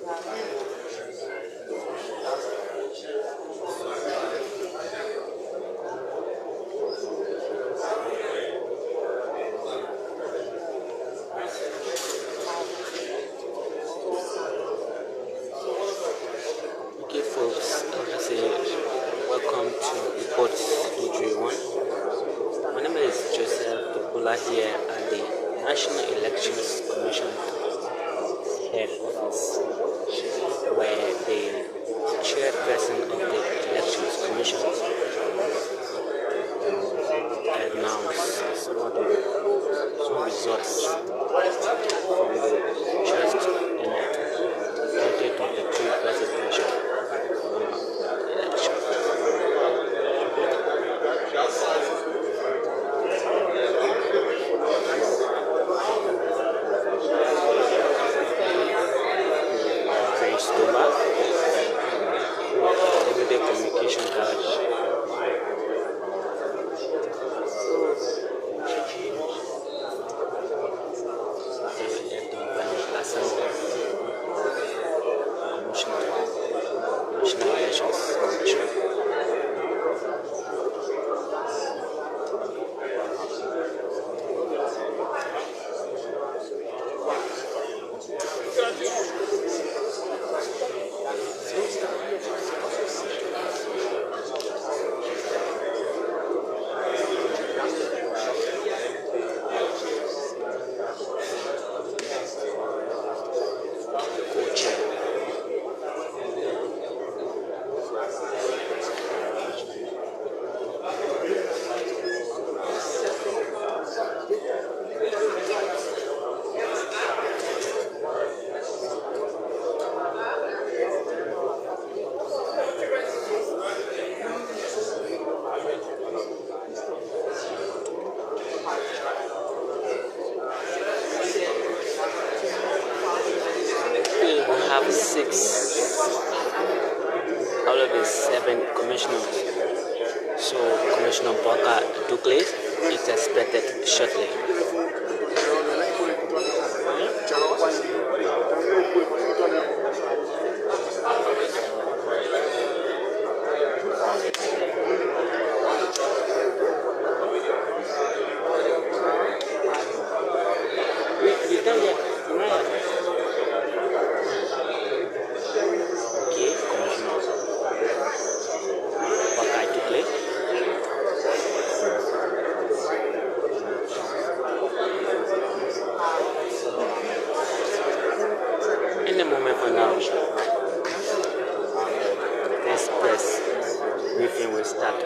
Okay, folks, I say welcome to Reports 231. My name is Joseph Dokola here at the National Elections Commission head office, where the chairperson of the Elections Commission announced some results from the just ended 2023 presidential election. Prince Toba, everyday communication character. National Elections Commission. We have 6 out of the 7 commissioners. So Commissioner Baka Douglas is expected shortly. Okay, Commissioner Baka Douglas. In a moment from now, this press briefing will start.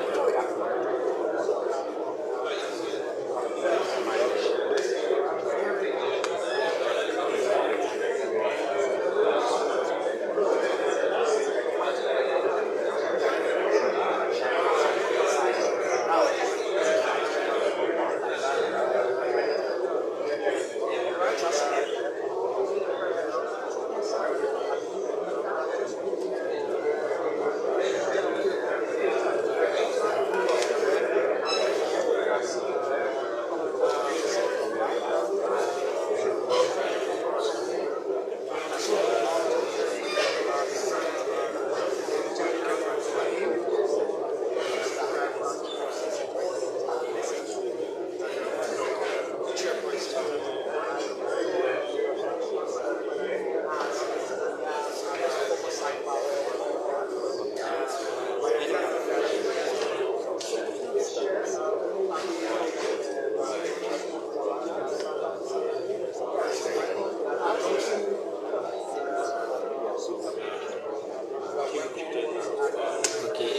Okay,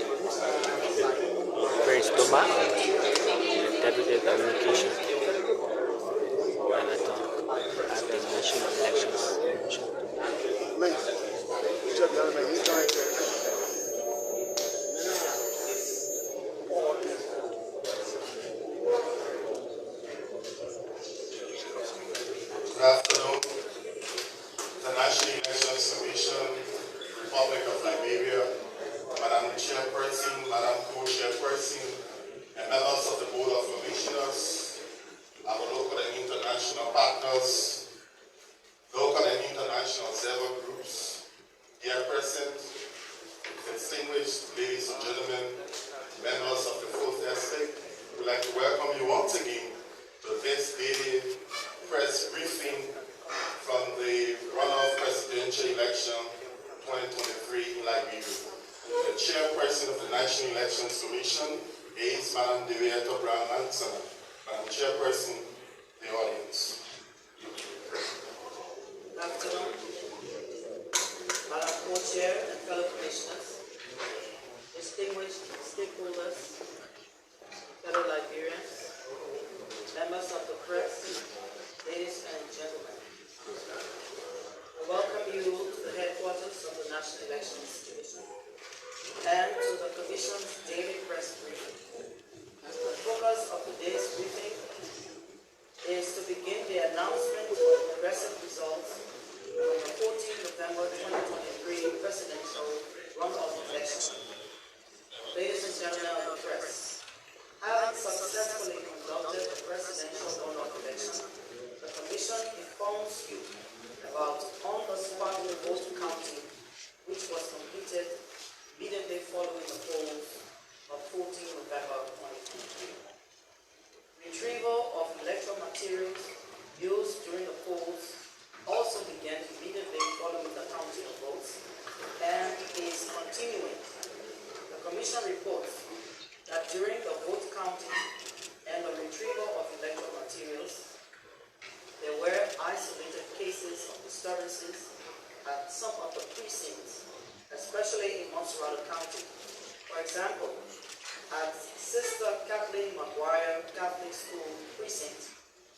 Prince Toba, Deputy Communication Director at the National Elections Commission. Good afternoon. The National Elections Commission, Republic of Liberia, Madam Chairperson, Madam Co-Chairperson, and members of the Board of Commissioners, our local and international partners, local and international observer groups, like to welcome you once again to this daily press briefing from the runoff presidential election 2023 in Liberia. The chairperson of the National Elections Commission is Madam Dewieta Brown Lansana. Madam Chairperson, the audience. Good afternoon, Madam Co-Chair and fellow commissioners, distinguished stakeholders, fellow Liberians, members of the press, ladies and gentlemen. I welcome you to the headquarters of the National Elections Commission and to the Commission's daily press briefing. The focus of today's briefing is to begin the announcement of progressive results from the 14 November 2023 presidential runoff election. Ladies and gentlemen of the press, having successfully conducted the presidential runoff election, the Commission informs you about on-the-spot vote counting, which was completed immediately following the polls of 14 November 2023. Retrieval of electoral materials used during the polls also began immediately following the counting of votes and is continuing. The Commission reports that during the vote counting and the retrieval of electoral materials, there were isolated cases of disturbances at some of the precincts, especially in Montserrat County. For example, at Sister Kathleen Maguire Catholic School Precinct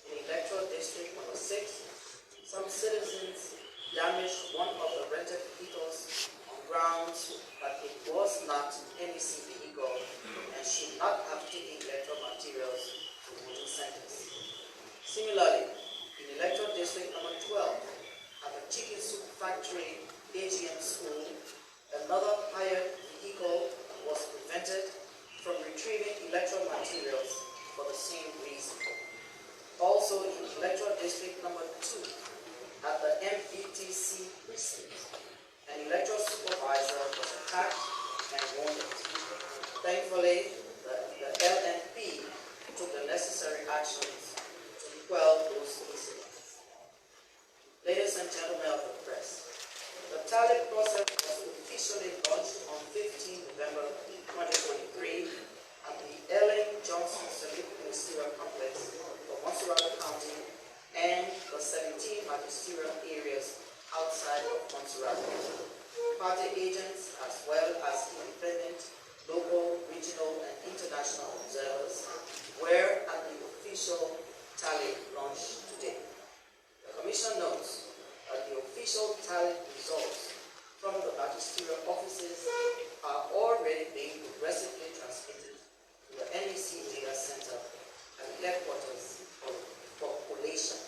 in Electoral District Number 6, some citizens damaged one of the rented vehicles on grounds that it was not an NEC vehicle and should not have taken electoral materials to voting centers. Similarly, in Electoral District Number 12, at the Chicken Soup Factory AGM School, another hired vehicle was prevented from retrieving electoral materials for the same reason. Also in Electoral District Number 2, at the MBTC precinct, an electoral supervisor was attacked and wounded. Thankfully, the LNP took the necessary actions to quell those incidents. Ladies and gentlemen of the press, the tally process was officially launched on 15 November 2023 at the Ellen Johnson Civic Ministerial Complex for Montserrat County and the 17 magisterial areas outside of Montserrat. Party agents as well as independent, local, regional, and international observers were at the official tally launch today. The Commission notes that the official tally results from the magisterial offices are already being progressively transmitted to the NEC Data Center at the headquarters for collation.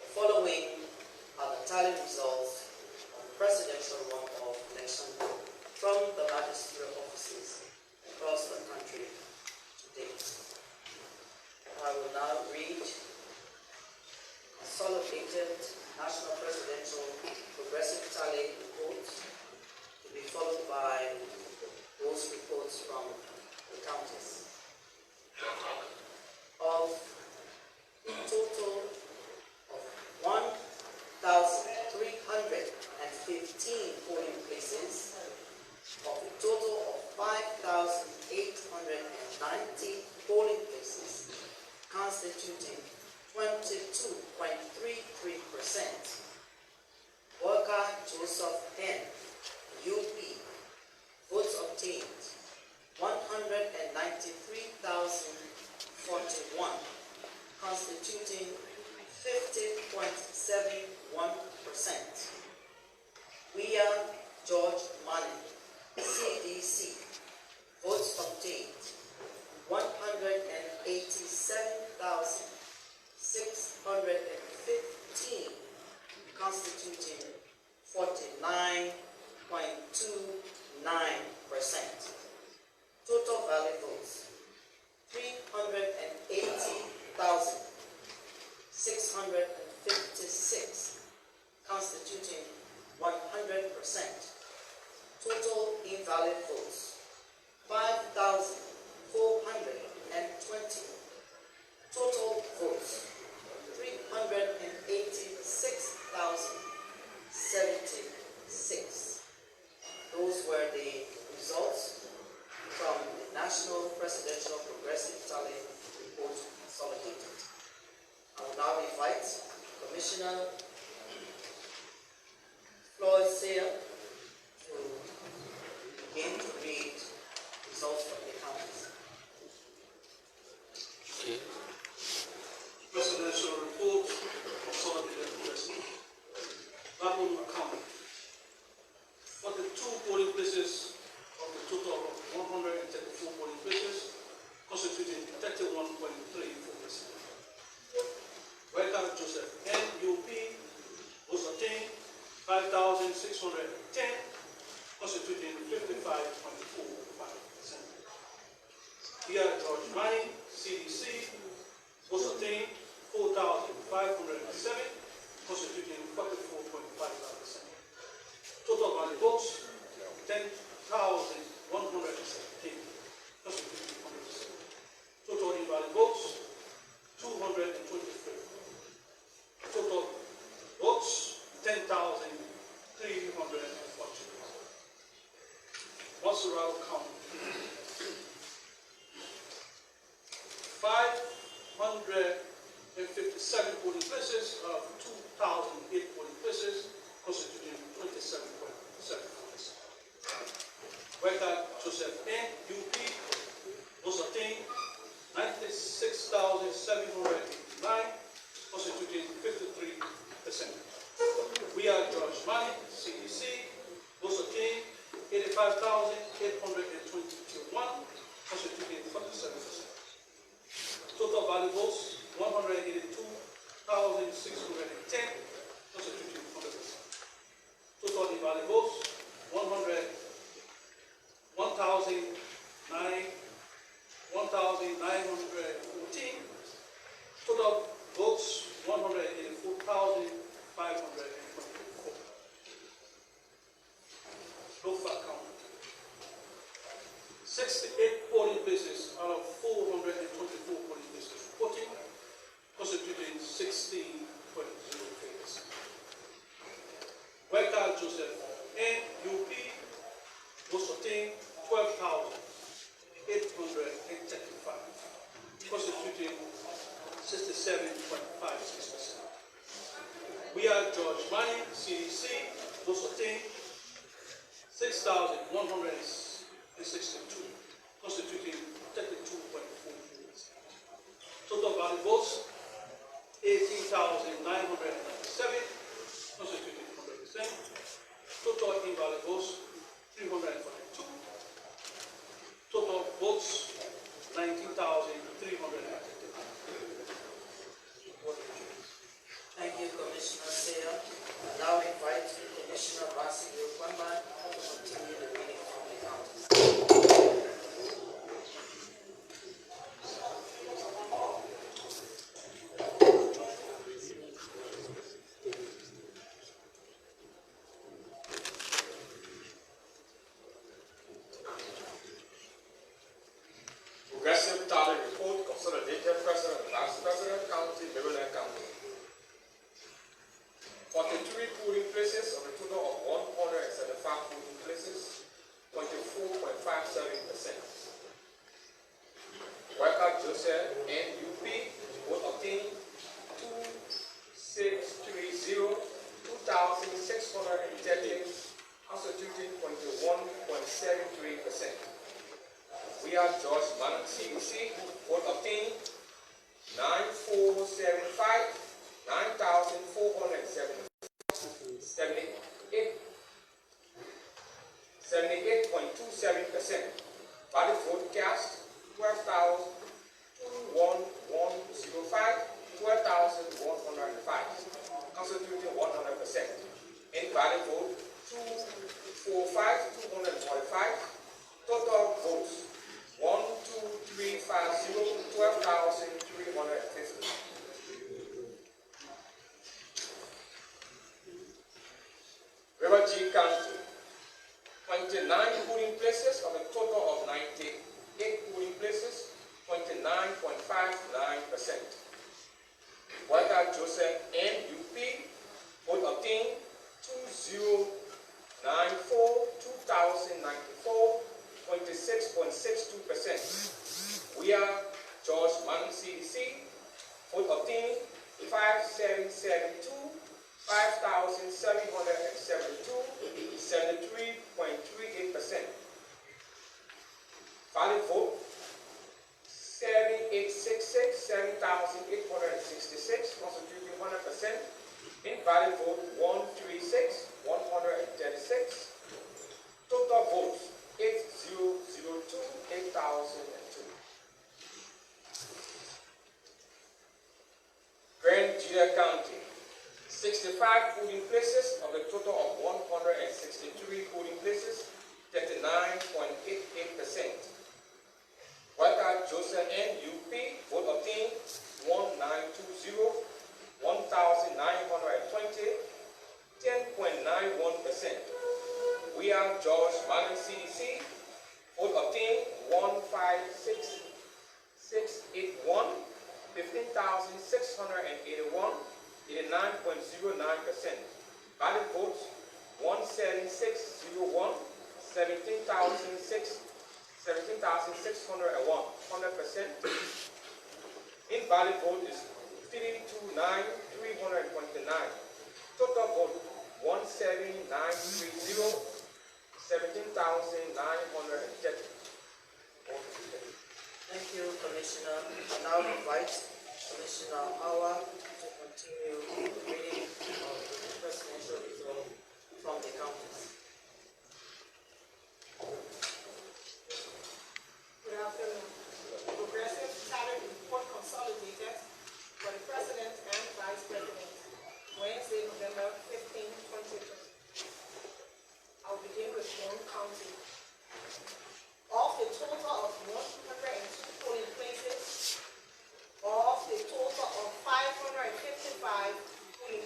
The following are the tally results of the presidential runoff election from the magisterial offices across the country today. I will now read consolidated national presidential progressive tally reports to be followed by those reports from the counties. Of a total of 1,315 polling places, of a total of 5,890 polling places, constituting 22.33%. Worker Joseph N. UP. Votes obtained 193,041, constituting 50.71%. William George Manning, CDC. Votes obtained 187,615, constituting 49.29%. Total valid votes 380,656, constituting 100%. Total invalid votes 5,000 420. Total votes 386,076. Those were the results from the National Presidential Progressive Tally Report Consolidated. I will now invite Commissioner Floyd Sear to begin to read results from the counties. Okay. Presidential report, consolidated president. Babylon County. 42 polling places of the total of 134 polling places, constituting 31.34%. Welcome Joseph NUP was obtained 5,610, constituting 55.45%. Here George Manning, CDC, was obtained 4,507, constituting 44.55%. Total valid votes 10,117, constituting 100%. Total invalid votes 223. Total votes 10,340. Wassaral County. 557 polling places out of 2,008 polling places, constituting 27.7%. Worker Joseph N. UP was obtained 96,789, constituting 53%. We are George Manning, CDC, was obtained 85,821, constituting 47%. Total valid votes 182,610, constituting 100%. Total invalid votes 1,914. Total votes 184,524. Lofa County. 68 polling places out of 424 polling places reporting, constituting 16.03%. Worker Joseph N. UP was obtained 12,835, constituting 67.56%. We are George Manning, CDC, was obtained 6,162, constituting 32.4%. Total valid votes 18,997, constituting 100%. Total invalid votes 342. Total votes 19,350. Thank you, Commissioner Sear. I now invite Commissioner Rasi Yokwamba to continue the reading from the counties. Progressive Tally Report, Consolidated President and Vice President, County, Maryland County. 43 polling places of a total of 175 polling places, 24.57%. Worker Joseph NUP was obtained 2,630, constituting 21.73%. We are George Manning, CDC, vote obtained 9,475, 9,470, 78.27%. Valid vote cast 12,105, 12,105, constituting 100%. Invalid vote 245,245. Total votes 1,2,350, 12,350. River G County, 29 polling places of a total of 98 polling places, 29.59%. Walker Joseph NUP, vote obtained 2094, 26.62%. We are George Manning CDC, vote obtained 5772, 5,772, 73.38%. Valid vote 7866, 7,866, constituting 100%. Invalid vote 136, 136. Total votes 8002, 8002. Grand Julia County, 65 polling places of the total of 163 polling places, 39.88%. Walker Joseph NUP, vote obtained 1920, 1,920, 10.91%. We are George Manning CDC, vote obtained 156,681, 15,681, 89.09%. Valid votes 17601, 17,601, 100%. Invalid vote is 329,329. Total vote 17930, 17,930. Thank you, Commissioner. I now invite Commissioner Awa to continue reading of the presidential result from the counties. Good afternoon. Progressive Salary Report Consolidated for the President and Vice President, Wednesday, November 15, 2020. I'll begin with Warren County. Of the total of 102 polling places, of the total of 555 polling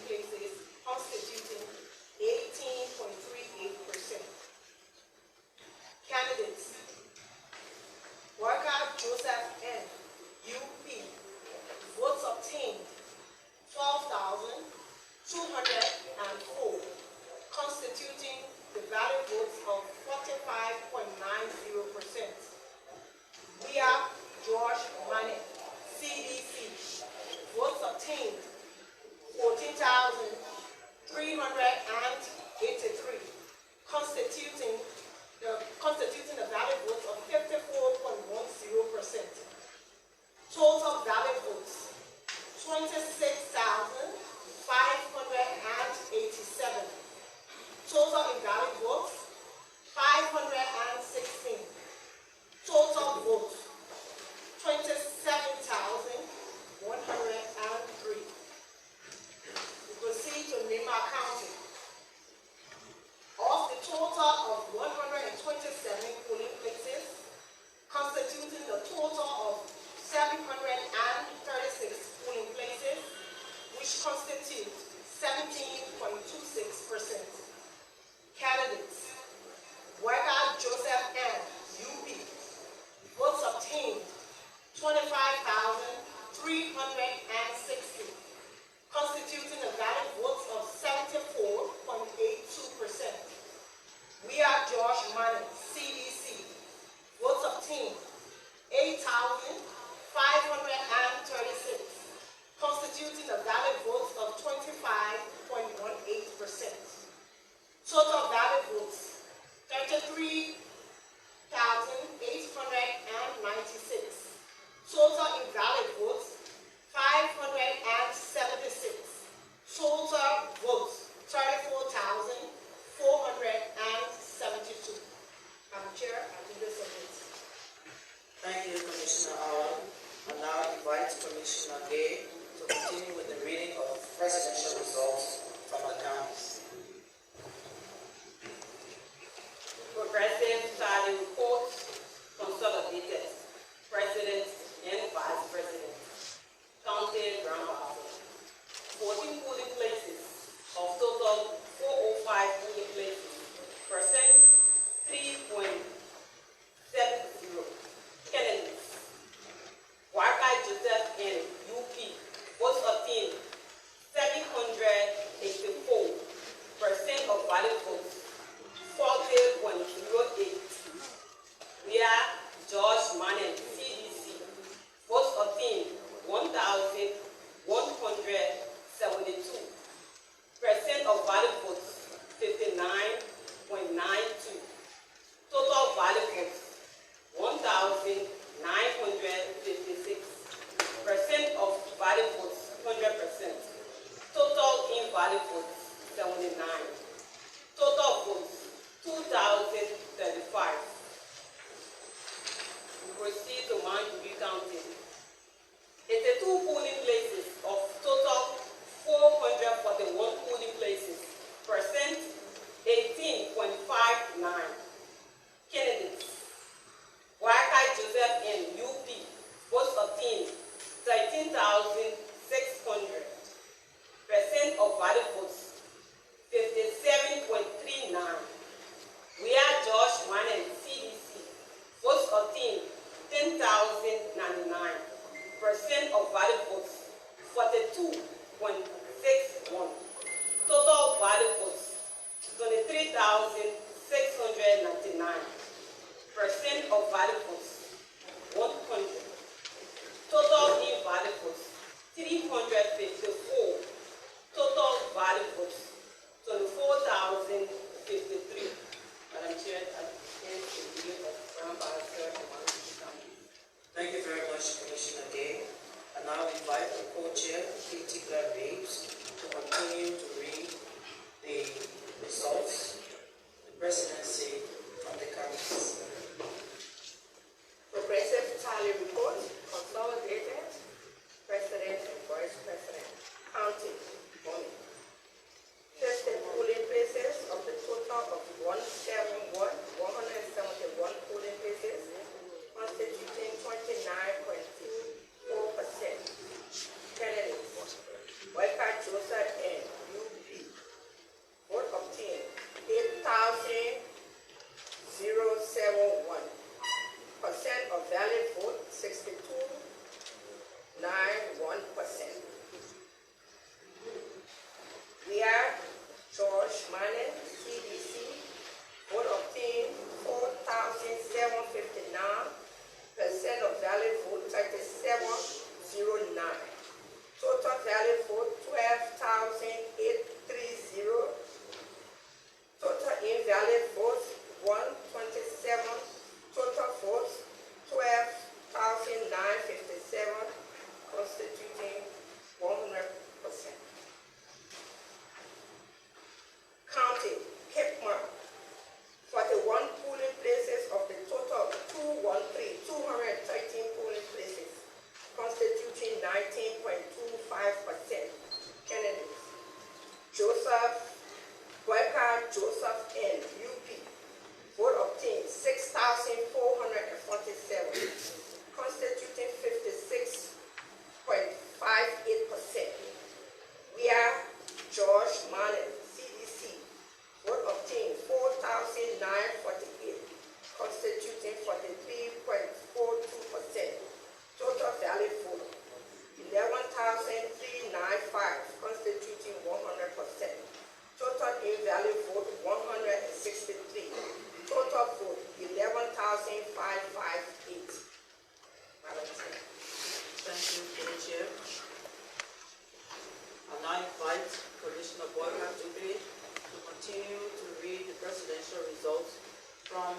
valid votes 40.08. Where George Manning, CDC, votes obtained 1,172. Percent of valid votes 59.92. Total valid votes 1,956. Percent of valid votes 100%. Total invalid votes 79. Total votes 2,035. We proceed to mind recounting. 82 polling places of total 441 polling places. Percent 18.59. Candidates. Wakai Joseph N. UP. Votes obtained 13,600. Percent of valid votes 57.39. Where George Manning, CDC. Votes obtained 10,099. Percent of valid votes 42.61. Total valid votes 23,699. Percent of valid votes 100. Total invalid votes 354. Total valid votes 24,053. Madam Chair, I thank the reading of Brown Barrister and Manning County. Thank you very much, Commissioner Day. I now invite the co-chair, Katie Glenn Reeves, to continue to read the results, the presidency from the counties. Progressive tally report, consolidated, president and vice president, county, only. 15 polling places of the total of 171 polling places, constituting 29.24%. Candidates, Wildcard Joseph N. UP. Vote obtained 8,071. Percent of valid vote 62.91%. We are George Manning, CDC. Vote obtained 4,759. Percent of valid vote 3709. Total valid vote 12,830. Total invalid votes 127. Total votes 12,957, constituting 100%. County, Cape Mark, 41 polling places of the total of 213 polling places, constituting 19.25%. Candidates, Wildcard Joseph N. UP. Vote obtained 6,447, constituting 56.58%. We are George Manning, CDC. Vote obtained 4,948, constituting 43.42%. Total valid vote 11,395, constituting 100%. Total invalid vote 163. Total vote 11,558. Madam Chair. Thank you, Co-Chair. I now invite Commissioner Boyka Dube to continue to read the presidential results from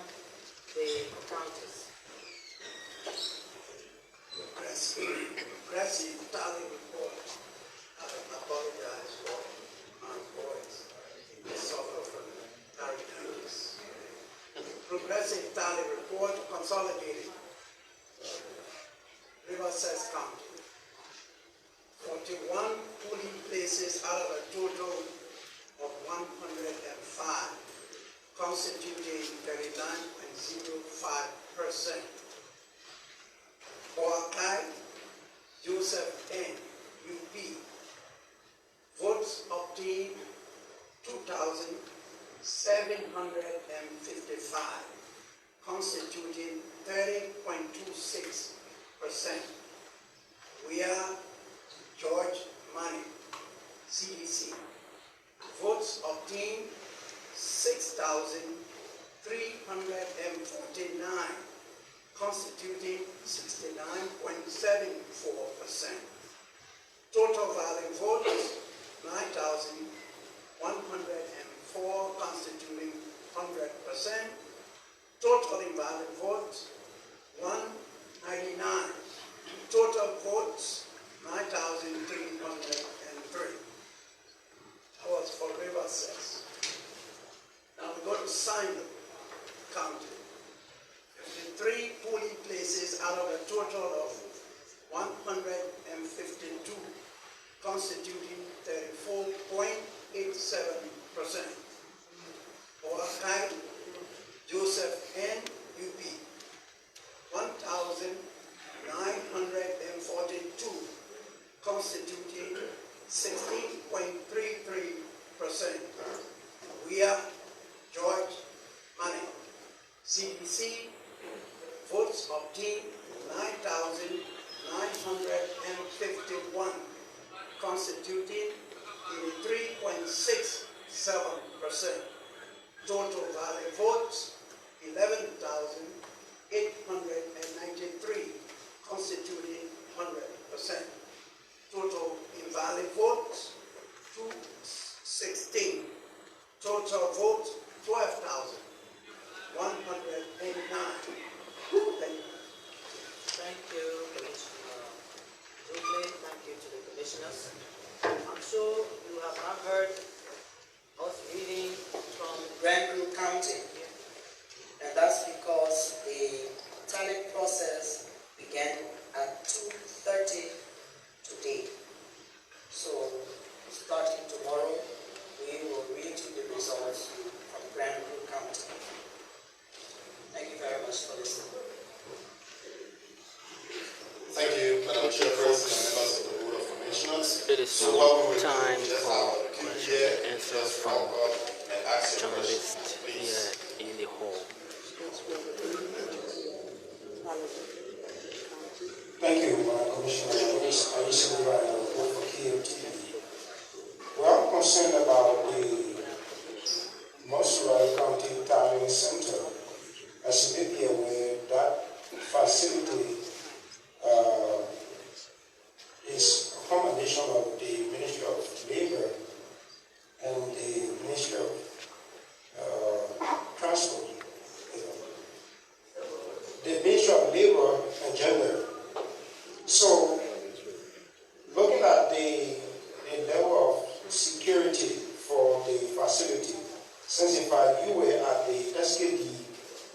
the counties. Progressive tally report. I apologize for my voice. I suffer from laryngitis. Progressive tally report consolidated. Riverside County. 41 polling places out of a total of 105, constituting 39.05%. Boakai Joseph N. UP. Votes obtained 2,755, constituting 30.26%. We are George Manning, CDC. Votes obtained 9,349, constituting 69.74%. Total valid votes, 9,104, constituting 100%. Total invalid votes, 199. Total votes, 9,303. That was for River 6. Now we go to Simon County. 53 polling places out of a total of 152, constituting 34.87%. Oaxaca, Joseph N. UP, 1,942, constituting 16.33%. We are George Manning, CBC, votes obtained 9,951, constituting 83.67%. Total valid votes 11,893, constituting 100%. Total invalid votes 216. Total votes 12,189. Thank you. Thank you, Commissioner Duplin. Thank you to the commissioners. I'm sure you have not heard us reading from Granville County, and that's because the tally process began at 2:30 today. So, starting tomorrow, we will read you the results from Granville County. Thank you very much for listening. Thank you, Madam Chairperson and members of the Board of Commissioners. It is So what we will time do, just for have a queue here, answer just from walk up and ask your question, journalists please. here in the hall. Thank you, Commissioner. I recently wrote a report for KOTV. Well, I'm concerned about the Montserrat County Tallying Center. As you may be aware, that facility is a combination of the Ministry of Labor and the Ministry of Transport. The Ministry of Labor and Gender. So, looking at the level of security for the facility, since in fact you were at the SKD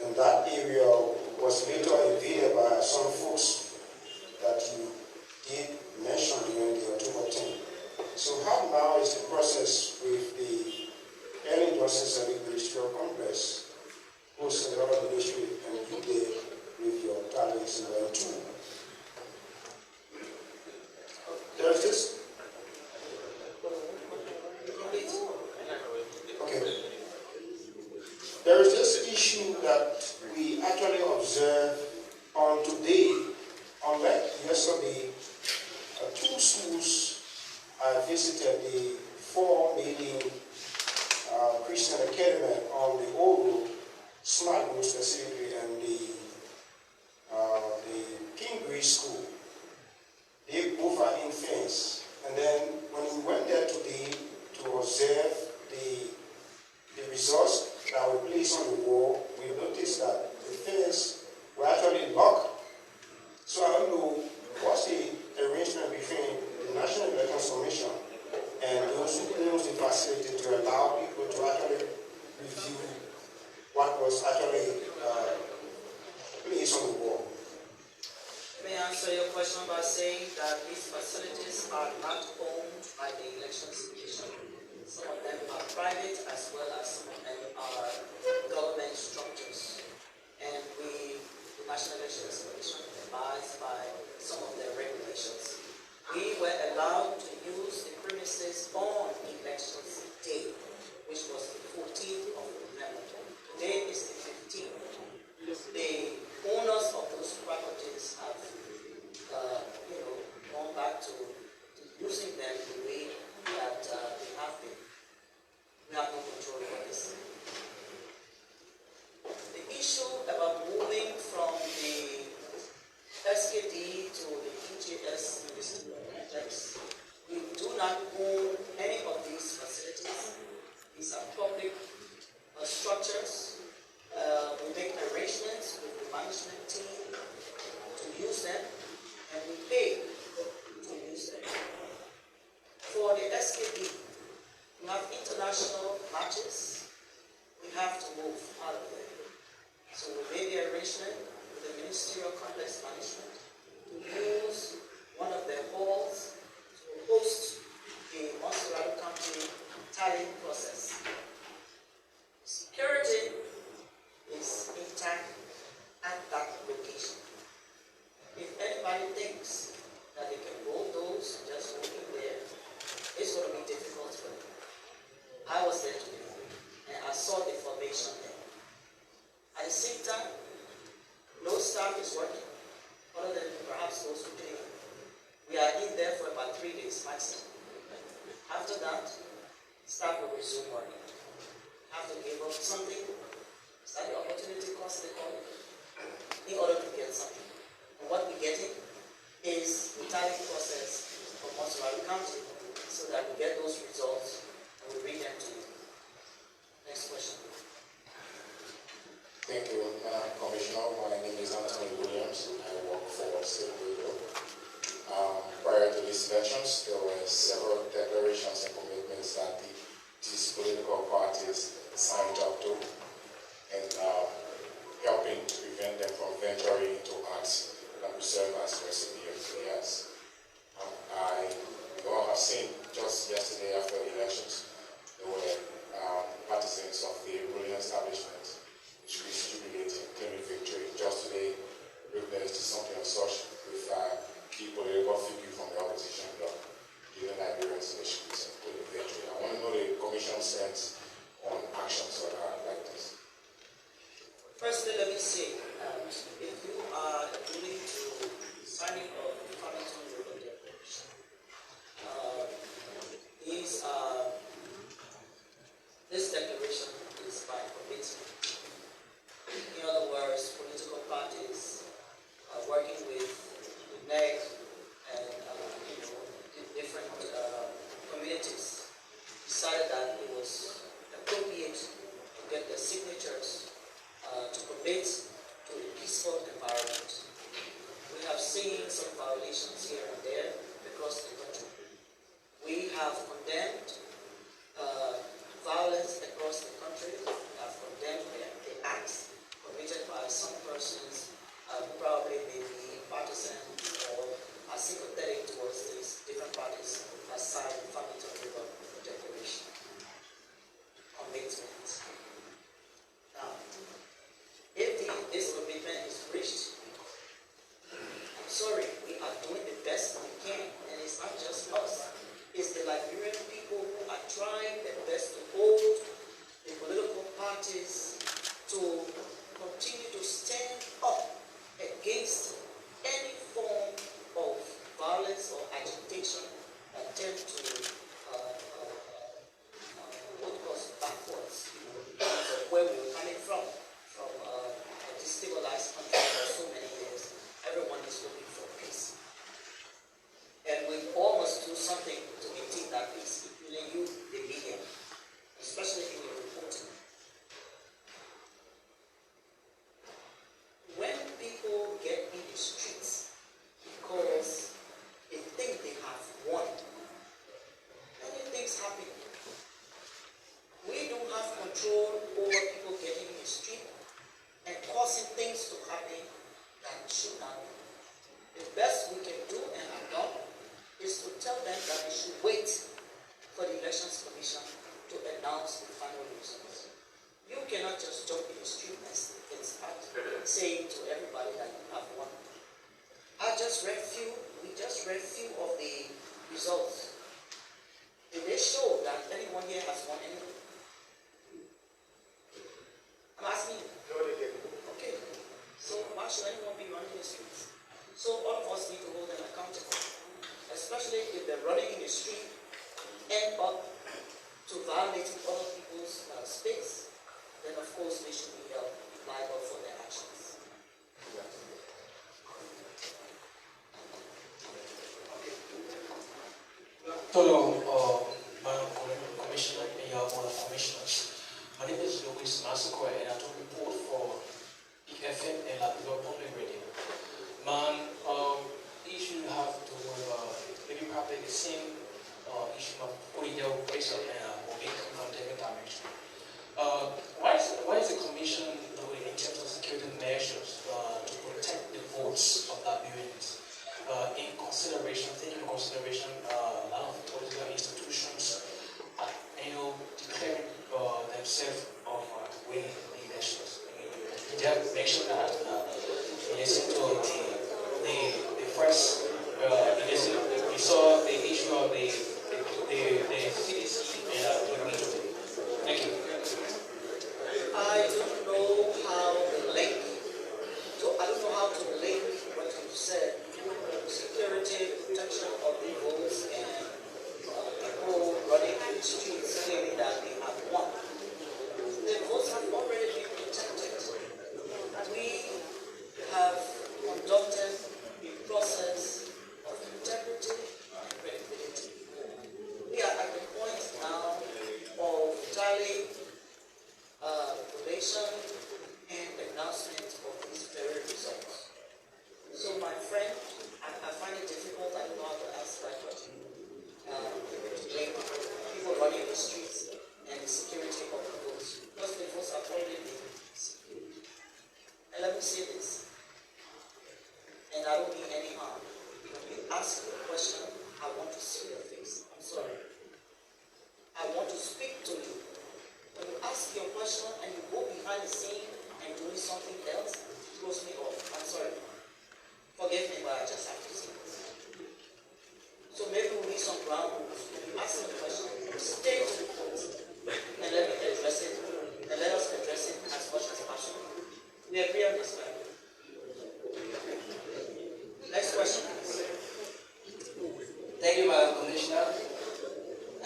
and that area was later invaded by some folks that you did mention during the October 10. So how now is the process with the Early Justice and Industrial Complex, who's a lot of ministry and you did with your talents in there too? There's this. Okay. There is this issue that we actually observe on today. Unlike yesterday, two schools I visited, the 4 meeting Christian Academy on the old road, Smart Road specifically, and the Kingbridge School. They both are in fence. And then when we went there today to observe the results that were placed on the wall, we noticed that the fence were actually locked. So I don't know what's the arrangement between the National Elections Commission and those who owns the facility to allow people to actually review what was actually placed on the wall. Let me answer your question by saying that these facilities are not owned by the Elections Commission. Some of them are private as well as some of them are government structures. And the National Elections Commission abides by some of their regulations. We were allowed to use the premises on Elections Day, which was the 14th of November. Today is the 15th. The owners of those properties have, gone back to using them the way that they have been. We have no control over this. arrangement with the Ministerial Complex Management to use one of their halls to host the Montserrat County tallying process. Security is intact at that location. If anybody thinks that they can roll those just walking there, it's going to be difficult for them. I was there today, and I saw the formation there. At the same time, no staff is working, other than perhaps those who clean. We are in there for about 3 days maximum. After that, staff will resume working. Have to give up something. Is that the opportunity cost they call it? In order to get something. And what we're getting is the tallying process for Montserrat County so that we get those results and we read them to you. Next question. Thank you, Commissioner. My name is Anthony Williams. I work for State Radio. Prior to these elections, there were several declarations and commitments that these political parties signed up to, and helping to prevent them from venturing into acts that would serve as recipe of chaos. We all have seen just yesterday after the elections, there were partisans of the ruling establishment jubilating, claiming victory. Just today, we witnessed something of such with key political figure from the opposition bloc, giving Liberians in the streets and claiming victory. I want to know the Commission's stance on actions like this. Firstly, let me say, if you are willing to signing of the Farmington River Declaration, this declaration is by committee. In other words, political parties are working with the NEC and the different communities decided that it was appropriate to get their signatures to commit to a peaceful environment. We have seen some violations here and there across the country. We have condemned violence across the country. We have condemned the acts committed by some persons who probably may be partisan or are sympathetic towards these different parties that signed the Farmington River Declaration. Commitment. Now, if this commitment is reached, I'm sorry, we are doing the best we can, and it's not just us. It's the Liberian people who are trying their best to hold the political parties to continue to stand up against any form of violence or agitation that tend to put us backwards from where we were coming from a destabilized country for so many years. Everyone is looking for peace. And we all must do something to maintain that peace, including you, the media, especially in your reporting. When people get in the streets because they think they have won, many things happen. We don't have control over people getting in the street and causing things to happen that should not be. The best we can do and have done is to tell them that they should wait for the Elections Commission to announce the final results. You cannot just jump in the street and start saying to everybody that you have won. We just read few of the results. Did they show that anyone here has won anything? I'm asking you. No, they didn't. Okay. So why should anyone be running the streets? So all of us need to hold them accountable. Especially if they're running in the street, end up to violating other people's space, then of course they should be held liable for their actions. Hello, Madam Commissioner and your other commissioners. My name is Louis Massaquoi and I do report for PFM and Latino Public Radio. Man, issue have to do with maybe probably the same issue of political racial and mobility from different dimensions. Why is the Commission doing in terms of security measures win the elections. They have mentioned that in addition to the first, we saw the issue of the CDC and the meeting. Thank you. I don't know how to link, so I don't know how to link what you said, security, protection of the votes, and people running in the streets claiming that they have won. The votes have already been protected. We have conducted a process of integrity and credibility. We are at the point now of tally, collation, and announcement of these very results. So my friend, I find it difficult, I don't know how to ask that question. Like people running the streets and the security of the votes. Because the votes have already been secured. And let me say this, and I don't mean any harm. When you ask a question, I want to see your face. I'm sorry. I want to speak to you. When you ask your question and you go behind the scene and doing something else, it throws me off. I'm sorry. Forgive me, but I just have to say this. So maybe we need some ground rules. When you ask me a question, stay to the point and let me address it, and let us address it as much as possible. We agree on this, right? Next question, please. Thank you, Madam Commissioner.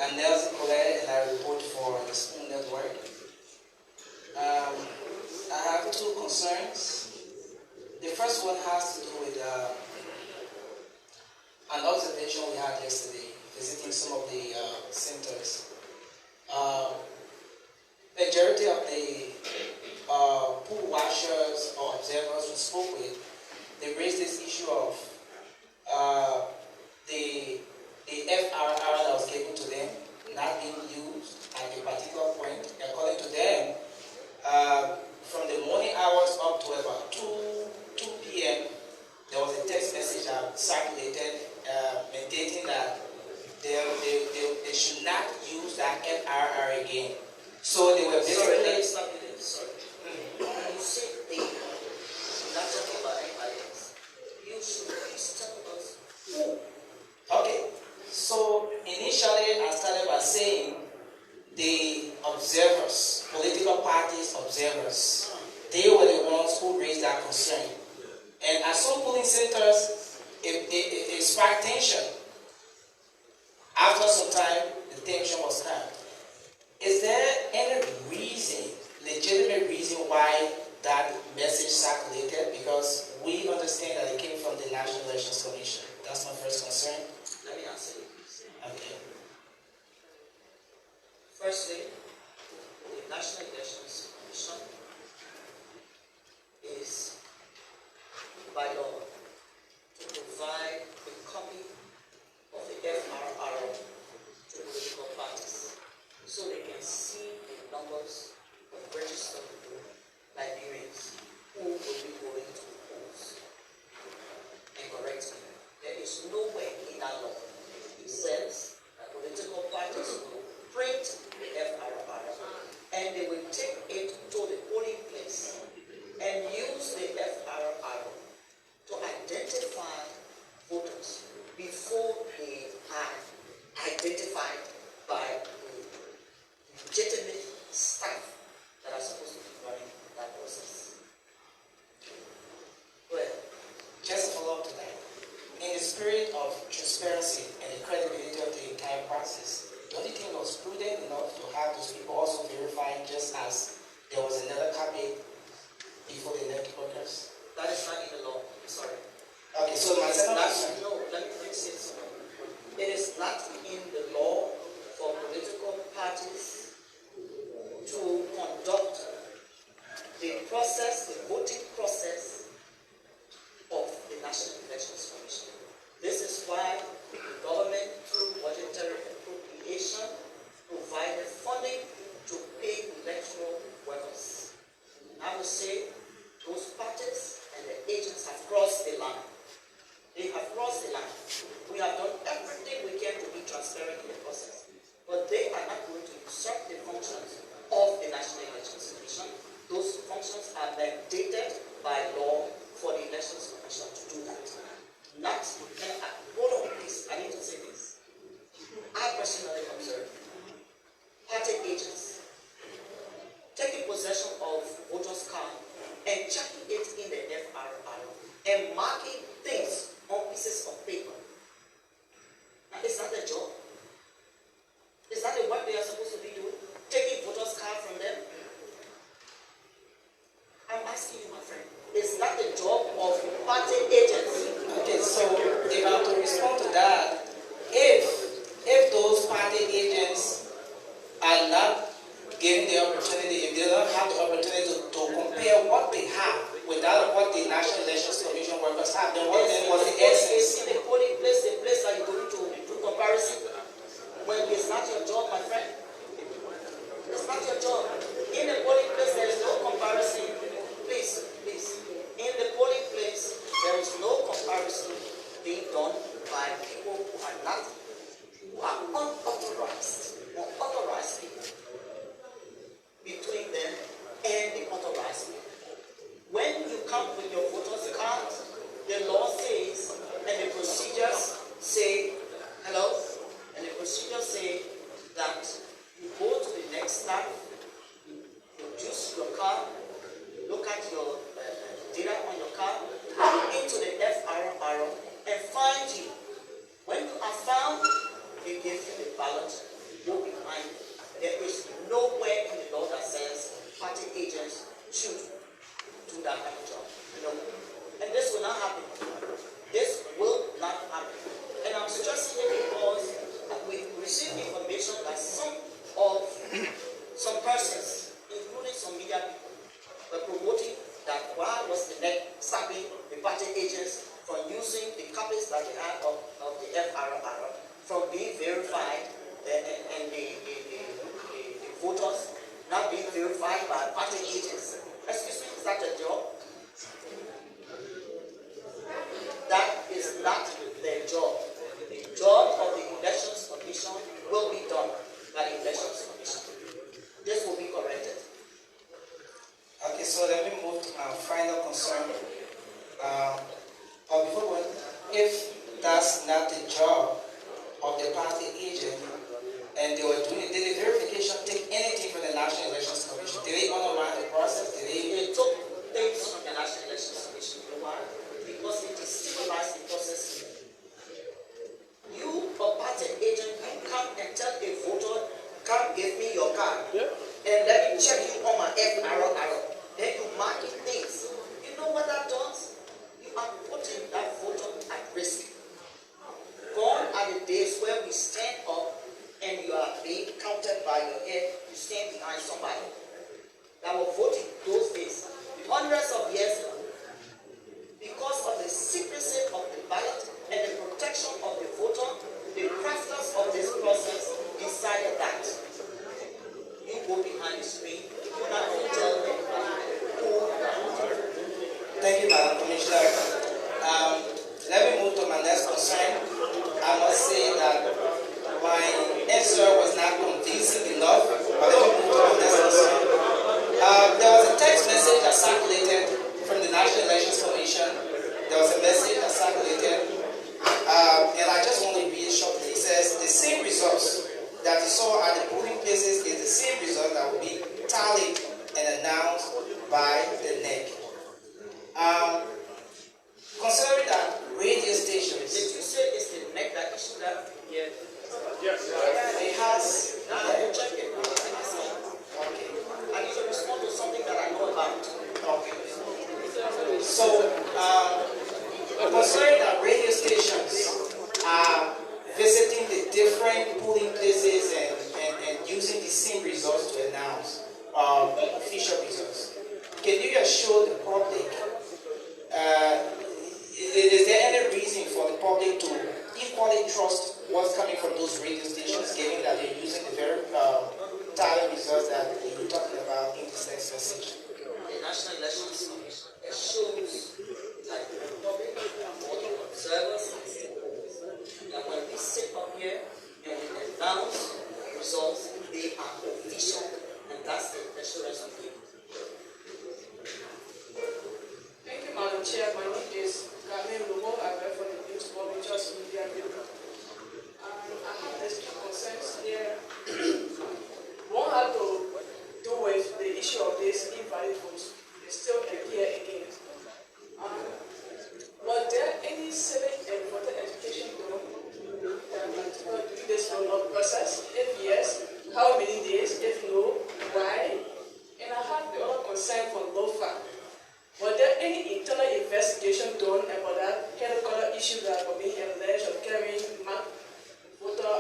I'm Nelson Colette, and I report for the Spoon Network. I have two concerns. The first one has to do with an observation we had yesterday, visiting some of the centers. Majority of the pool washers or observers we spoke with, they raised this issue of the FRR that was given to them not being used at a particular point. According to them, from the morning hours up to about 2 p.m., there was a text message that circulated mandating that they should not use that FRR again. So they were basically... Sorry. When you say they, you're not talking about anybody else. You should please tell us who. Okay, so initially I started by saying the observers, political parties observers, they were the ones who raised that concern. And at some polling centers, it sparked tension. After some time, the tension was calmed. Is there any reason, legitimate reason why that message circulated? Because we understand that it came from the National Elections Commission. That's my first concern. Let me answer you, please. Okay. Firstly, the National Elections Commission is by law to provide a copy of the FRR to political parties so they can see the numbers of registered Liberians who will be going to the polls. And correct me, there is no way in that law it says that political parties will print the FRR and they will take it to the polling place and use the FRR to identify voters before they are identified by the legitimate staff that are supposed to be running that process. Well, Just a follow-up to that. In the spirit of transparency and the credibility of the entire process, don't you think it was prudent enough to have those people also verifying just as there was another copy before the networkers? that is not in the law. I'm sorry. Okay, so my second question. No, let me say something. It is not in the law for political parties to conduct the process, the voting process of the National Elections Commission. This is why the government, through budgetary appropriation, provided funding to pay electoral workers. I would say those parties and the agents have crossed the line. They have crossed the line. We have done everything we can to be transparent in the process. But they are not going to usurp the functions of the National Elections Commission. party agents. Okay, so if I'm to respond to that, if those party agents are not given the opportunity, if they don't have the opportunity to compare what they have with that of what the National Elections Commission workers have, then what then was the essence? In the polling place, the place that you're going to do comparison, well, it's not your job, my friend. It's not your job. In the polling place, there is no comparison. Please. In the polling place, there is no comparison being done by people who are unauthorized or authorized people between them and the authorized people. When you come with your voter's card, the law says, and the procedures say, hello, and the procedures say that you go to the next step, you produce your card, you look at your data on your card, look into the FRR and find you. When you are found, they give you the ballot, you go behind. There is nowhere in the law that says party agents should do that kind of job. No. And this will not happen. This will not happen. And I'm stressing it because we received information that some persons, including some media people, were promoting that why was the NEC stopping the party agents from using the copies that they had of the FRR from being verified and the voters not being verified by party agents. Excuse me, is that a job? That is not their job. The job of the Elections Commission will be done by the Elections Commission. This will be corrected. Okay, so let me move to my final concern. But before going, if that's not the job of the party agent, and they were doing it, did the verification take anything from the National Elections Commission? Did they undermine the process? They took things from the National Elections Commission. Why? Because it destabilized the process. You, a party agent, you come and tell a voter, come give me your card, and let me check you on my FRR. Then you mark in things. You know what that does? You are putting that voter at risk. Gone are the days where we stand up and you are being counted by your head, you stand behind somebody. That were voting those days, hundreds of years ago, because of the secrecy of the ballot and the protection of the voter, the crafters of this process decided that you go behind the screen, you're not going to tell anybody who you are. Thank you, Madam Commissioner. Let me move to my next concern. I must say that my answer was not convincing enough, but let me move to my next concern. There was a text message that circulated from the National Elections Commission. There was a message that circulated, and I just want to read it shortly. It says, the same results that you saw at the polling places is the same result that will be tallied and announced by the NEC. Considering that radio stations... Did you say it's the NEC that issued that? Yes. It has... Now I will check it. Okay. I need to respond to something that I know about. Okay. So, considering that radio stations are visiting the different polling places and using the same results to announce official results, can you assure the public, is there any reason for the public to equally trust what's coming from those radio stations, given that they're using the very tally results that you were talking about in this next message? The National Elections Commission assures that the public or the observers that when we sit up here and we announce results, they are official, and that's the assurance of people. Thank you, Madam Chair. My name is Carmen Lugo. I work for the Youth Volunteers Media Group. I have these two concerns here. One had to do with the issue of these invalid votes. They still appear again. Was there any civic and voter education done during this runoff process? If yes, how many days? If no, why? And I have the other concern from LOFA. Was there there any internal investigation done about that color issue that were being alleged of carrying voter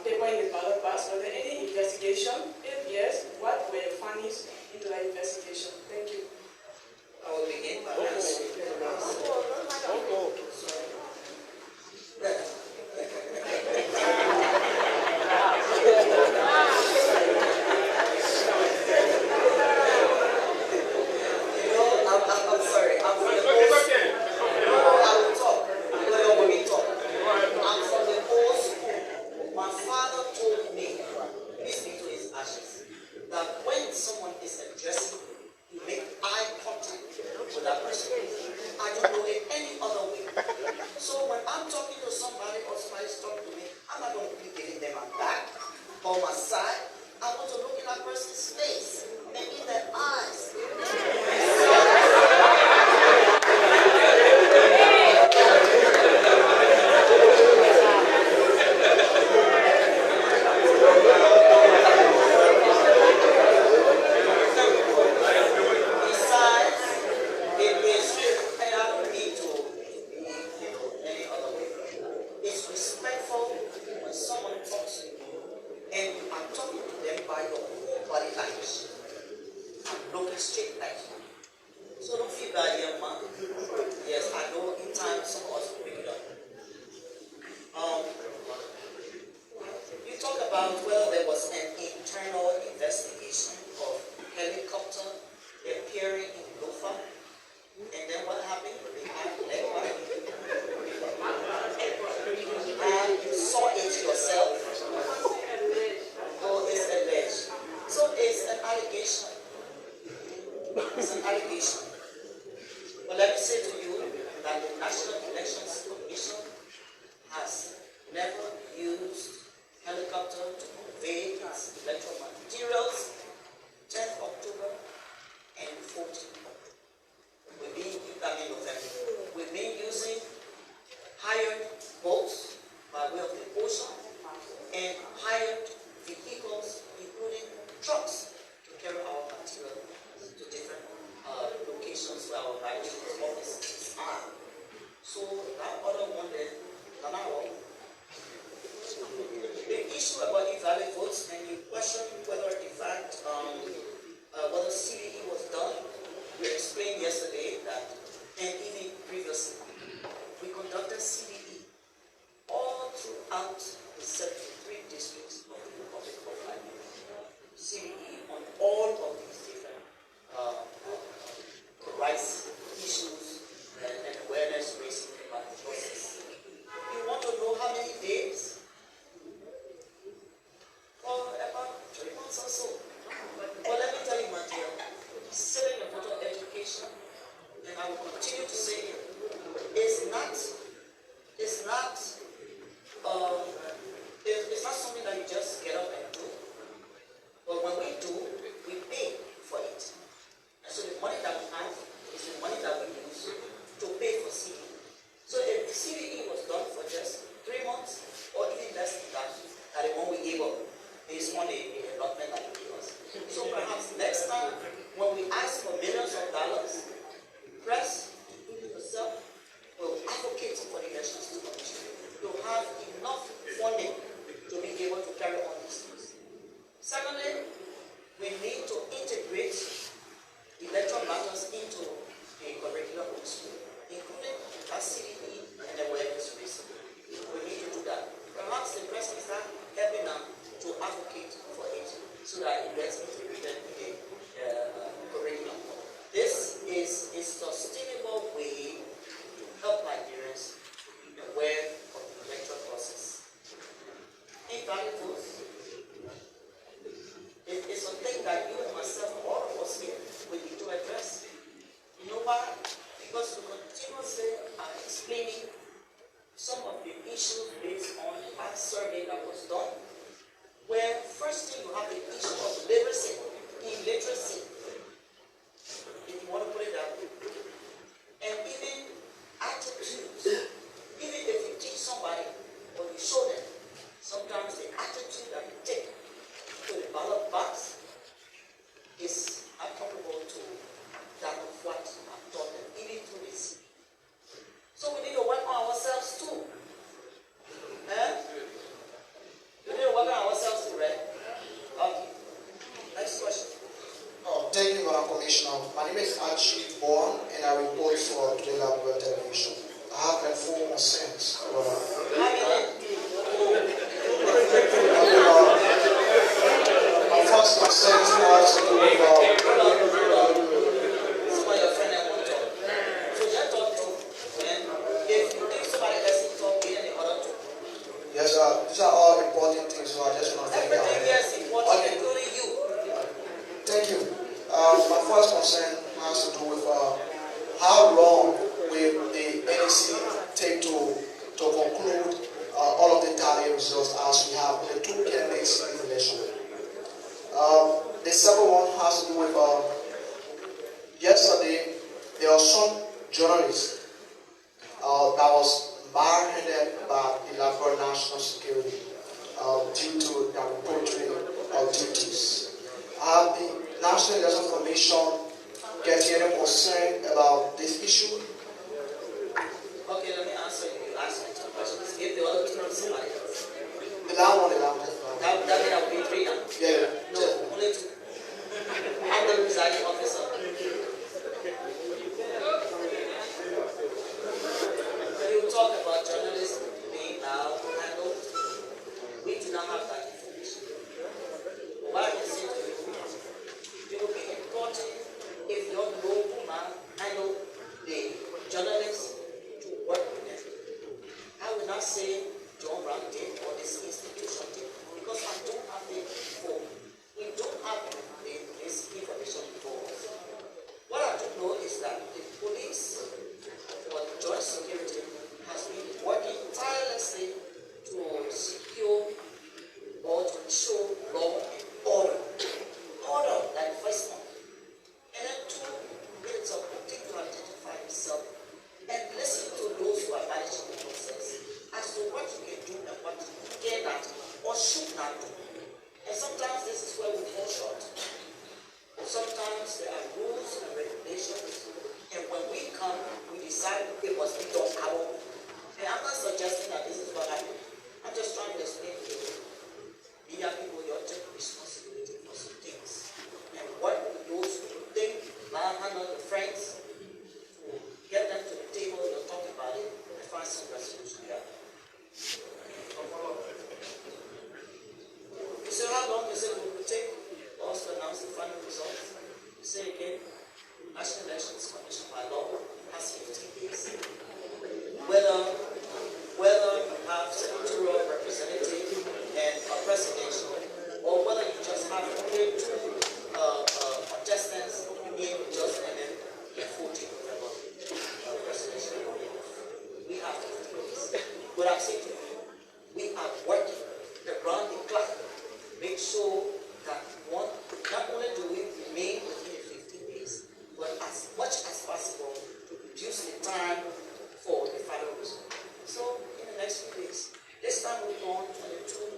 paper in the ballot box? Was there any investigation? If yes, what were your findings into that investigation? Thank you. I will begin by answering. I'm sorry. I'm from the old school. No, I will talk. Let me talk. I'm from the old school. My father told me, listening to his ashes, that when someone is addressing you, make eye contact with that person. I don't know it any other way. So when I'm talking to somebody or somebody's talking to me, I'm not going to be giving them my back or my side. I want to look in that person's face and in their eyes. Besides, it is, and I don't need to be any other way. It's respectful when someone talks to you and you are talking to them by your whole body language and looking straight at you. So don't feel bad, young man. Yes, I know in time some of us will pick it up. You talk about whether there was an internal investigation of helicopter appearing in Lofa, and then what happened? They had Legba. And you saw it yourself. Oh, it's alleged. So it's an allegation. It's an allegation. But let me say to you that the National Elections Commission has never used helicopter to convey its electoral materials 10th October and 14th. We've been using hired boats by way of the ocean and hired vehicles, including trucks, to carry our material to different locations where our libraries offices are. So that other one there, the issue about invalid votes, and you question whether in fact whether CVE was done. We explained yesterday that, and even previously, we conducted CVE all throughout the 73 districts of the Republic of Nigeria. CVE on all of these different rights issues and awareness raising about the process. You want to know how many days? For about 3 months or so. But let me tell you, my dear, selling a voter education, and I will continue to say it, it's not something that you just get up and do. But when we do, we pay for it. And so the money that we have is the money that we use to pay for CVE. So if CVE was done for just 3 months, or even less than that, the one we gave up, is only the allotment that we give us. So perhaps next time, when we ask for millions of dollars, press yourself will advocate for the elections to commission to have enough funding to be able to carry on these things. Secondly, we need to integrate electoral matters into the curriculum of the school, including CDE and awareness raising. We need to do that. Perhaps the president start helping them to advocate for it so that it gets integrated in the curriculum. This is a sustainable way to help Nigerians be aware of the electoral process. Invalid votes. It's a thing that you and myself, all of us here, we need to address. You know why? Because we continuously are explaining some of the issues based on the past survey that was done, where first thing you have the issue of illiteracy, if you want to put it that way. Commissioner. My name is Archie Bourne, and I report for Today Labrador Television. I have a full concerns. My first concern has to do with yes, these are all important things, so I just want to thank you. Thank you. My first concern has to do with how long will the NEC take to conclude all of the tally results as we have the two candidates in the election. The second one has to do with yesterday there was some journalist that was barehanded by the Labrador National Security due to their reporting of duties. The National Election Commission gets any concern about this issue? Okay, let me answer you. You asked me two questions. Give the other two to somebody else. The last one. That means I will be three now. Yeah. No, only two. I'm the presiding officer. You talk about journalists being handled. We do not have that information. But what I can say to you, it will be important if your local man handle the journalists to work with them. I will not say John Brown did or this institution did because I don't have the info. We don't have this information before us. What I do know is that the police or the joint security has been working tirelessly to secure or to ensure law and order. Order like first one. And then two, it's a objective to identify yourself and listen to those who are managing the process as to what you can do and what you cannot or should not do. And sometimes this is where we fall short. Sometimes there are rules and regulations, and when we come, we decide it must be done our way. And I'm not suggesting that this is what happened. I'm just trying to explain to you. Media people, you take responsibility for some things. And what those who think, handle the friends, to get them to the table, you'll talk about it, and find some resolution there. You say, how long is it going to take for us to announce the final results? You say again, National Elections Commission by law has 15 days. Whether you have senatorial representative and a presidential, or whether you just have only two contestants in just and then the 14th November presidential. We have 15 days. But I'm saying to you, we are working around the clock. Make sure that one, not only do we remain within the 15 days, but as much as possible to reduce the time for the final result. So in the next few days, this time we're on 33%.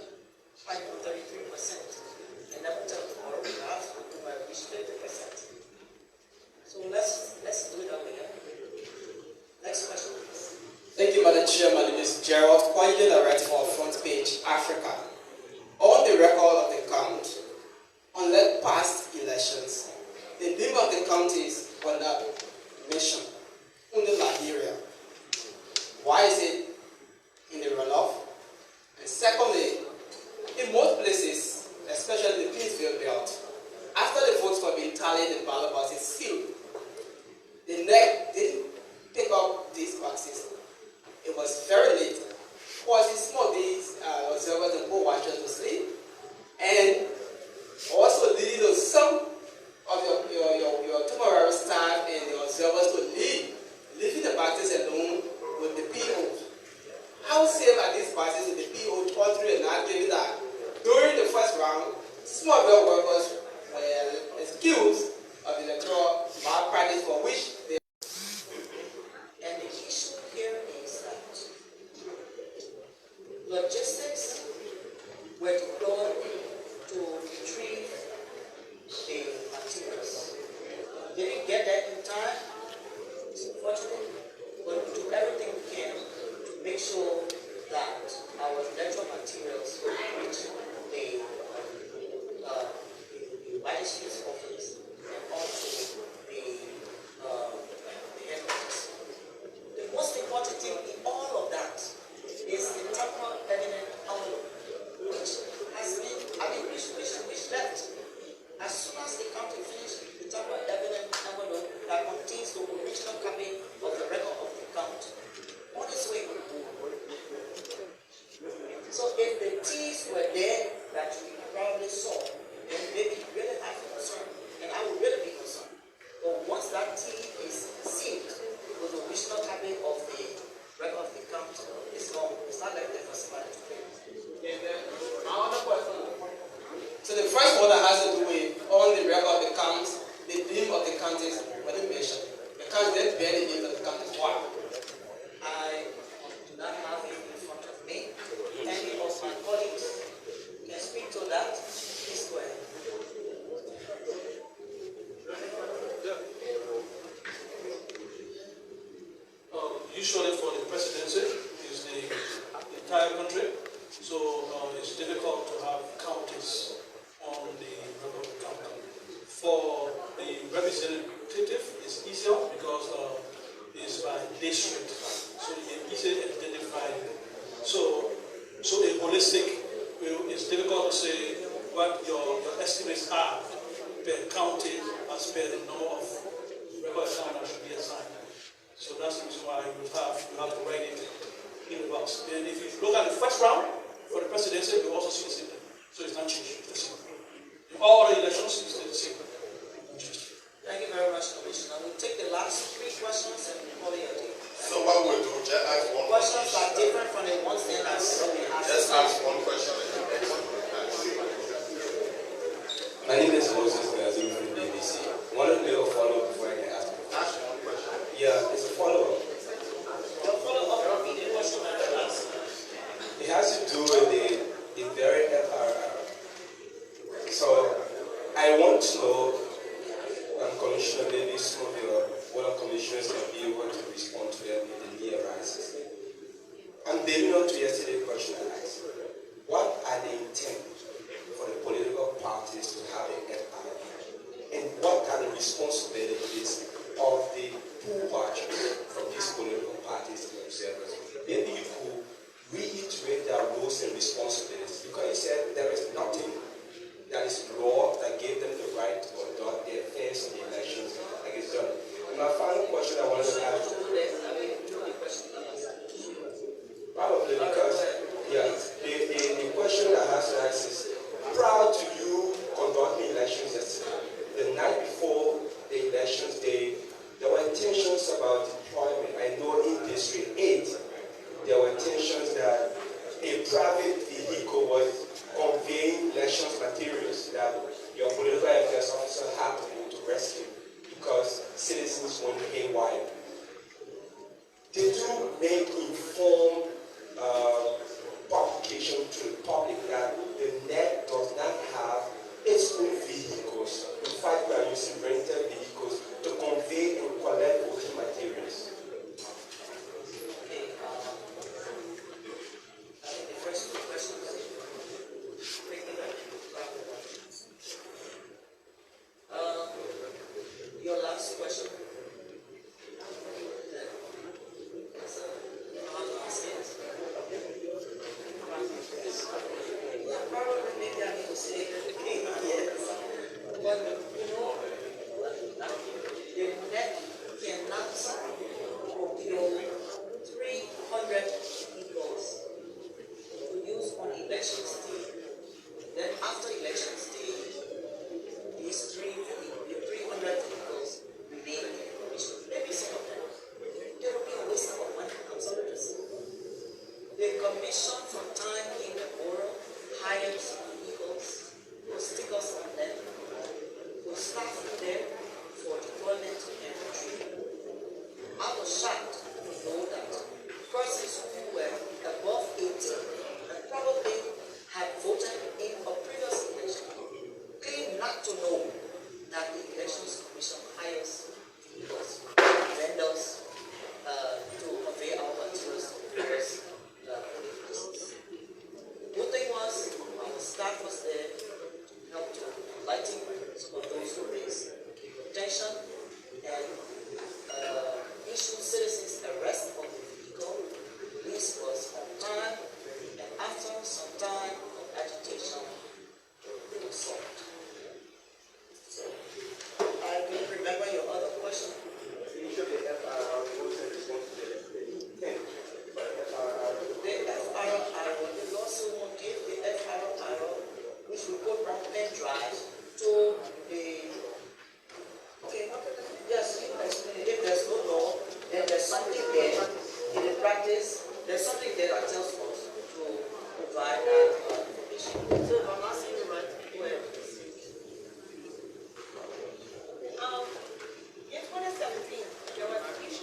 And never tell tomorrow we have to reach 50%. So let's do it that way. Next question, please. Thank you, Madam Chair. My name is Gerald, Quality Director for Front Page Africa. On the record of the count, unlike past elections, the name of the counties were not mentioned, only Liberia. Why is it in the runoff? And secondly, in most places, especially the Pittsfield belt, after the votes were being tallied, the ballot boxes sealed. The NEC didn't pick up these boxes. It was very late, causing small days observers and poll watchers to sleep, and also leading to some of your temporary staff and the observers to leaving the boxes alone with the POs. How safe are these boxes with the PO all through and not given that during the first round, small belt workers were accused of electoral malpractice for which they. And the issue here is that logistics were deployed to retrieve the materials. They didn't get that in time, it's unfortunate, but we do everything we can to make sure that our electoral materials reach the magistrate's office and also barely live in the county. Why? I do not have it in front of me. Any of my colleagues can speak to that. Please go ahead. Usually for the presidency is the entire country, so it's difficult to have counties on the Republican. For the representative, it's easier because it's by district, so you can easily identify. So a holistic, it's difficult to say what your estimates are per county as per the number of record account that should be assigned. So that's the reason why you have to write it in the box. Then if you look at the first round for the presidency, you also see the same thing. So it's not changed. It's the same. In all other elections, it's still the same. Thank you very much, Commissioner. We'll take the last 3 questions and we'll call it a day. So what we'll do, just ask one Questions are different from the ones that are asked. Just ask one question. My name is Moses Gazim from the BBC. One of you follow before I can ask you. Ask one question. Yeah, it's a follow-up. Your follow-up will be the question I asked. It has to do with the very FRR. So I want to know, Commissioner, maybe some of your other commissioners can be able to respond to them if the need arises. And building on to yesterday's question I asked, what are the intent for the political parties to have an FRR? And what are the responsibilities of the pool watchers from these political parties and observers? Maybe you could reiterate their roles and responsibilities, because you said there is nothing that is law that gave them the right to conduct their affairs in the elections like it's done. And my final question I wanted to ask, probably because, yeah, the question I have to ask is, prior to you conducting elections yesterday, the night before the elections day, there were tensions about deployment. I know in District 8, there were tensions that a private vehicle was conveying elections materials that your political affairs officer had to go to rescue because citizens went haywire. Did you make informed publication to the public that the net does not have its own vehicles? In fact, we are using rented vehicles to convey and collect voting materials. The first 2 questions. Your last question. Probably maybe I need to say yes. But you know, the net cannot procure 300 vehicles to use on elections day. Then after elections day, these 300 vehicles remain in the commission. Maybe some of them. There will be a waste of money. I'm sorry to say. The commission from time immemorial hires vehicles, will stickers on them, will staff them for deployment and retrieval. I was shocked to know that persons who were above 18 and probably had voted in a previous election claim not to know that the Elections Commission hires vehicles, vendors, to convey our materials to various places. Good thing was, our staff was there to help to lighting some of those who raised attention and issue citizens arrest of the vehicle. This was on time, and after some time of agitation, it was solved. So, I don't remember your other question. Usually the FRR rules and responsibilities. The FRR, the lawsuit will give the FRR, which we put on pen drive to the. Okay, yes, you can explain it. If there's no law, then there's something there in the practice, there's something there that tells us to provide that information. So if I'm asking you right, go ahead. In 2017, there was an issue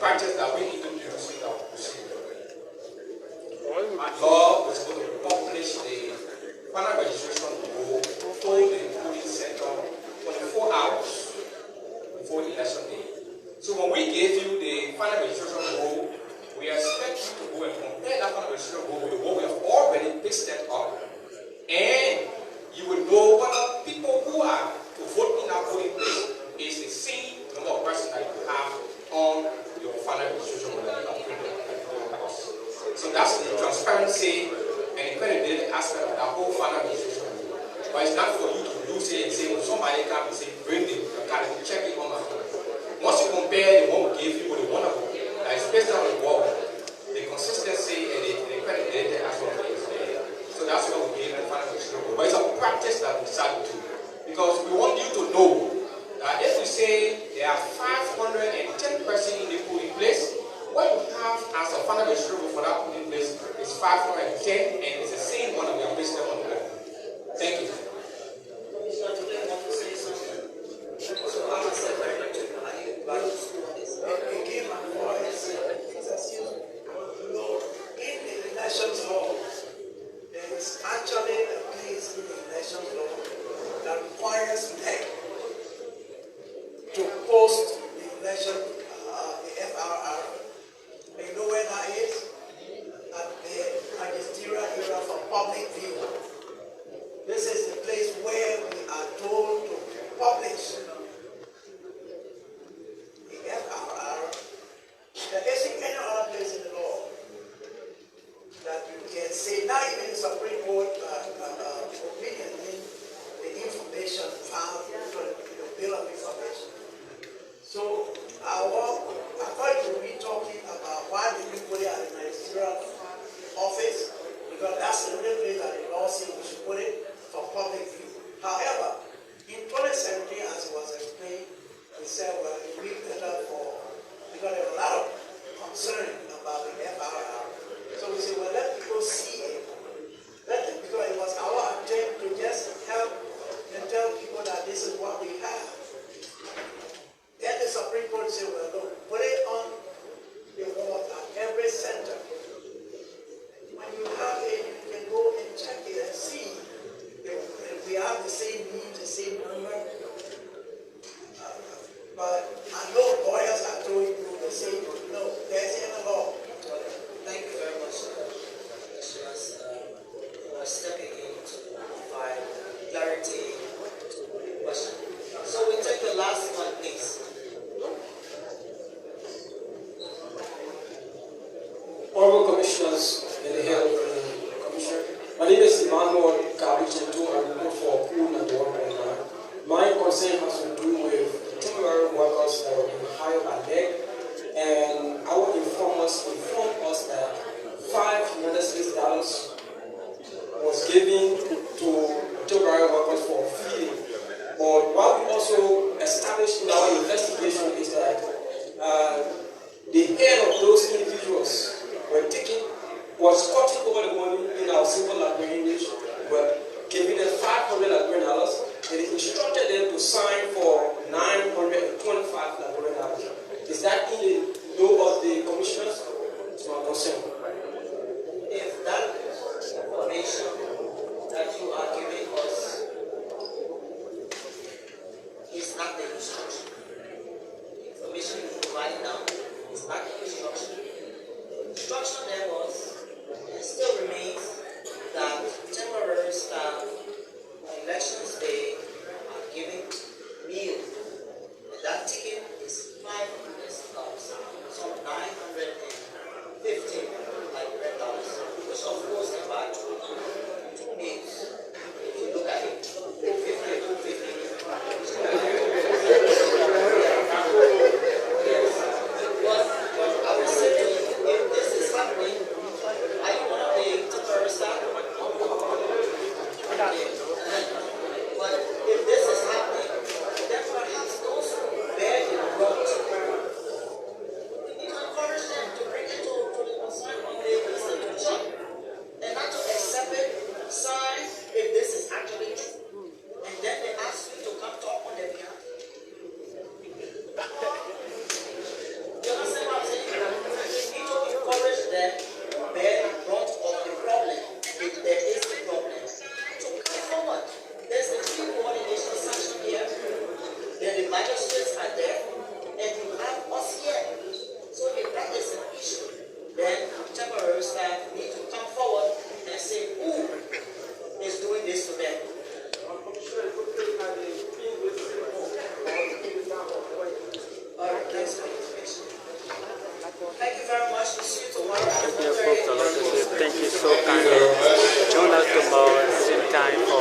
practice that we introduced in our procedure. Law was going to publish the final registration roll told the polling center 24 hours before election day. So when we gave you the final registration roll, we expect you to go and compare that final registration roll with the one we have already pasted up, and you will know whether people who are to vote in that polling place is the same number of persons that you have on your final registration roll that you have printed at your house. So that's the transparency and the credibility aspect of that whole final registration roll. But it's not for you to lose it and say, well, somebody come and say, bring the card and check it on my phone. Once you compare the one we gave you with the one that is based on the wall, the consistency and the credibility aspect of it is there. So that's what we gave the final registration roll. But it's a practice that we decided to do. Because we want you to know that if we say there are 510 persons in the polling place, what you have as a final registration roll for that polling place is 510, and it's the same one that we are based on the wall. Thank you. Commissioner, today I want to say something. So I'm a secretary to Again, my voice, Lord, in the elections law, there is actually a place in the elections law that requires NEC to post the election, the FRR. You know where that is? At the magisterial area for public view. This is the place where we are told to publish the FRR. There isn't any other place in the law that you can say, not even the Supreme Court opinion in the information found in the Bill of Information. So, according to me talking about why did we put it at the ministerial office, because that's the only place that the law says we should put it for public view. However, in 2017, as it was explained, we said, well, it would be better because there was a lot of concern about the FRR. So we said, well, let people see it. Because it was our attempt to just help and tell people that this is what we have. Then the Supreme Court said, well, look, put it on the wall at every center. When you have it, you can go and check it and see if we have the same needs, the same number. But I know lawyers are told you the same. No, there's in the law. Thank you very much, for stepping in to provide clarity to the question. So we take the last one, please. Honorable Commissioners and the head of the Commission, my name is Emmanuel Kabichentu. I report for Pool and 1.9. My concern has to do with temporary workers that have been hired by NEC, and our informers informed us that $5 was given to temporary workers for feeding. But what we also established in our investigation is that the head of those individuals was cutting over the money in our simple Liberian English, but giving them $500 Liberian, and they instructed them to sign for $925 Liberian. Is that in the law of the commissioners? It's my concern. If that information that you are giving us is not the instruction, the information you provide now is not the instruction. The instruction there was, and still remains, that temporary staff on elections day are given meal. And that ticket is $500, some $950 which of course they buy two meals. If you look at it, 250. Yes. But I would say to you, if this is happening, Dear folks, I want to say thank you so kindly. Join us tomorrow, same time for